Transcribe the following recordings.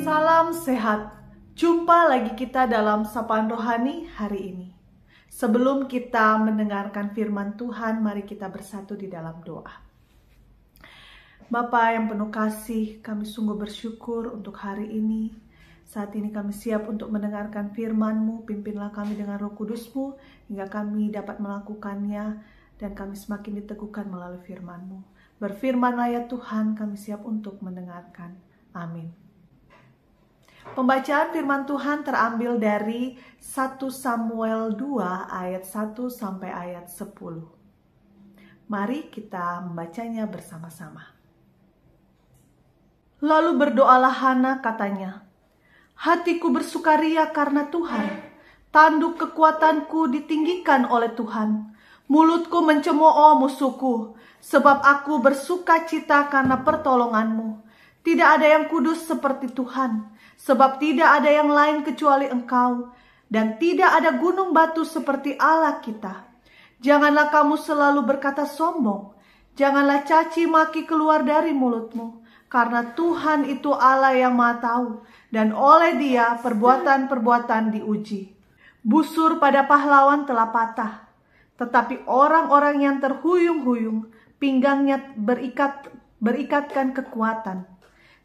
Salam sehat. Jumpa lagi kita dalam Sapaan Rohani hari ini. Sebelum kita mendengarkan firman Tuhan, mari kita bersatu di dalam doa. Bapa yang penuh kasih, kami sungguh bersyukur untuk hari ini. Saat ini kami siap untuk mendengarkan firman-Mu. Pimpinlah kami dengan Roh Kudus-Mu hingga kami dapat melakukannya dan kami semakin diteguhkan melalui firman-Mu. Berfirmanlah ya Tuhan, kami siap untuk mendengarkan. Amin. Pembacaan firman Tuhan terambil dari 1 Samuel 2 ayat 1 sampai ayat 10. Mari kita membacanya bersama-sama. Lalu berdoalah Hana, katanya, "Hatiku bersukaria karena Tuhan, tanduk kekuatanku ditinggikan oleh Tuhan. Mulutku mencemooh musuhku, sebab aku bersuka cita karena pertolongan-Mu. Tidak ada yang kudus seperti Tuhan, sebab tidak ada yang lain kecuali Engkau, dan tidak ada gunung batu seperti Allah kita. Janganlah kamu selalu berkata sombong, janganlah caci maki keluar dari mulutmu, karena Tuhan itu Allah yang Maha Tahu, dan oleh Dia perbuatan-perbuatan diuji. Busur pada pahlawan telah patah, tetapi orang-orang yang terhuyung-huyung, pinggangnya berikatkan kekuatan.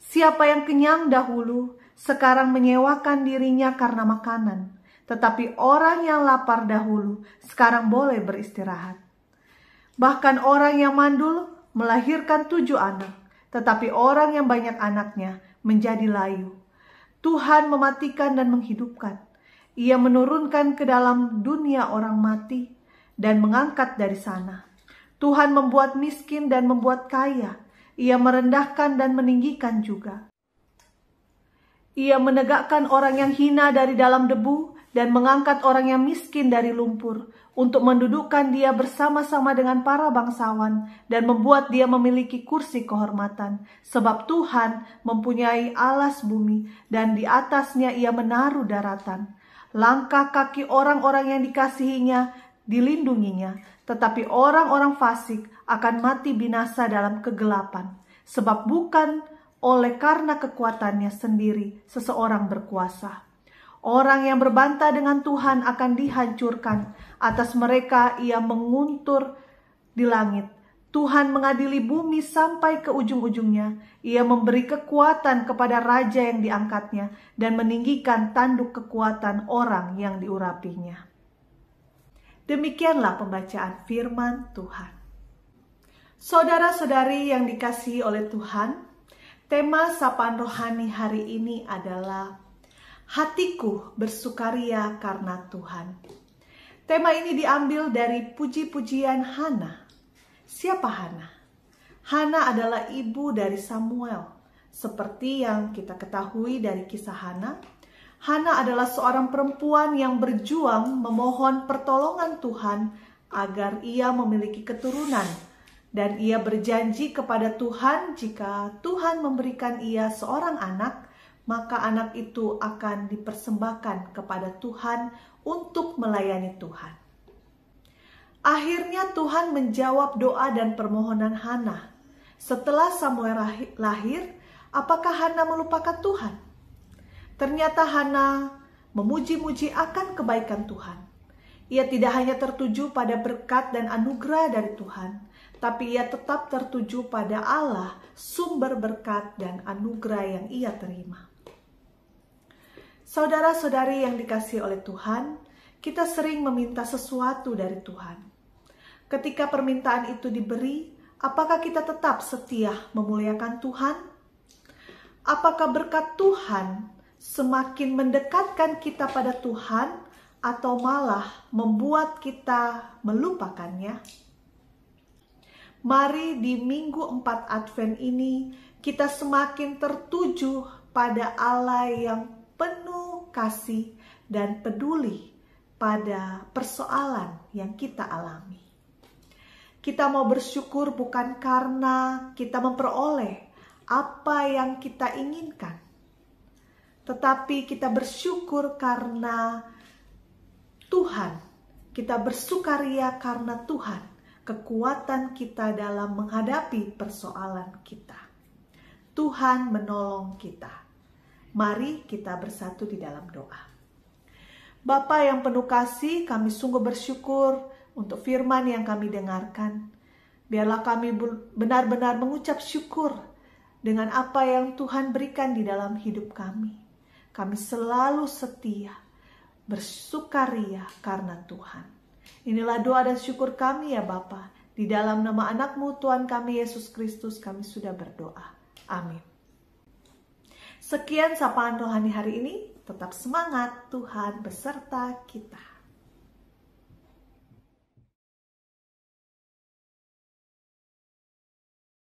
Siapa yang kenyang dahulu, sekarang menyewakan dirinya karena makanan. Tetapi orang yang lapar dahulu, sekarang boleh beristirahat. Bahkan orang yang mandul melahirkan 7 anak, tetapi orang yang banyak anaknya menjadi layu. Tuhan mematikan dan menghidupkan. Ia menurunkan ke dalam dunia orang mati dan mengangkat dari sana. Tuhan membuat miskin dan membuat kaya. Ia merendahkan dan meninggikan juga. Ia menegakkan orang yang hina dari dalam debu dan mengangkat orang yang miskin dari lumpur untuk mendudukkan dia bersama-sama dengan para bangsawan dan membuat dia memiliki kursi kehormatan. Sebab Tuhan mempunyai alas bumi dan di atasnya ia menaruh daratan. Langkah kaki orang-orang yang dikasihinya dilindunginya, tetapi orang-orang fasik akan mati binasa dalam kegelapan. Sebab bukan oleh karena kekuatannya sendiri seseorang berkuasa. Orang yang berbantah dengan Tuhan akan dihancurkan. Atas mereka ia menguntur di langit. Tuhan mengadili bumi sampai ke ujung-ujungnya. Ia memberi kekuatan kepada raja yang diangkatnya dan meninggikan tanduk kekuatan orang yang diurapinya. Demikianlah pembacaan firman Tuhan. Saudara-saudari yang dikasihi oleh Tuhan, tema Sapaan Rohani hari ini adalah Hatiku bersukaria karena Tuhan. Tema ini diambil dari puji-pujian Hana. Siapa Hana? Hana adalah ibu dari Samuel. Seperti yang kita ketahui dari kisah Hana, Hana adalah seorang perempuan yang berjuang memohon pertolongan Tuhan agar ia memiliki keturunan. Dan ia berjanji kepada Tuhan jika Tuhan memberikan ia seorang anak, maka anak itu akan dipersembahkan kepada Tuhan untuk melayani Tuhan. Akhirnya Tuhan menjawab doa dan permohonan Hana. Setelah Samuel lahir, apakah Hana melupakan Tuhan? Ternyata Hana memuji-muji akan kebaikan Tuhan. Ia tidak hanya tertuju pada berkat dan anugerah dari Tuhan, tapi ia tetap tertuju pada Allah, sumber berkat dan anugerah yang ia terima. Saudara-saudari yang dikasihi oleh Tuhan, kita sering meminta sesuatu dari Tuhan. Ketika permintaan itu diberi, apakah kita tetap setia memuliakan Tuhan? Apakah berkat Tuhan semakin mendekatkan kita pada Tuhan atau malah membuat kita melupakannya? Mari di Minggu 4 Advent ini kita semakin tertuju pada Allah yang penuh kasih dan peduli pada persoalan yang kita alami. Kita mau bersyukur bukan karena kita memperoleh apa yang kita inginkan, tetapi kita bersyukur karena Tuhan. Kita bersukaria karena Tuhan, kekuatan kita dalam menghadapi persoalan kita. Tuhan menolong kita. Mari kita bersatu di dalam doa. Bapa yang penuh kasih, kami sungguh bersyukur untuk firman yang kami dengarkan. Biarlah kami benar-benar mengucap syukur dengan apa yang Tuhan berikan di dalam hidup kami. Kami selalu setia, bersukaria karena Tuhan. Inilah doa dan syukur kami ya Bapa. Di dalam nama anak-Mu Tuhan kami Yesus Kristus kami sudah berdoa. Amin. Sekian sapaan rohani hari ini. Tetap semangat, Tuhan beserta kita.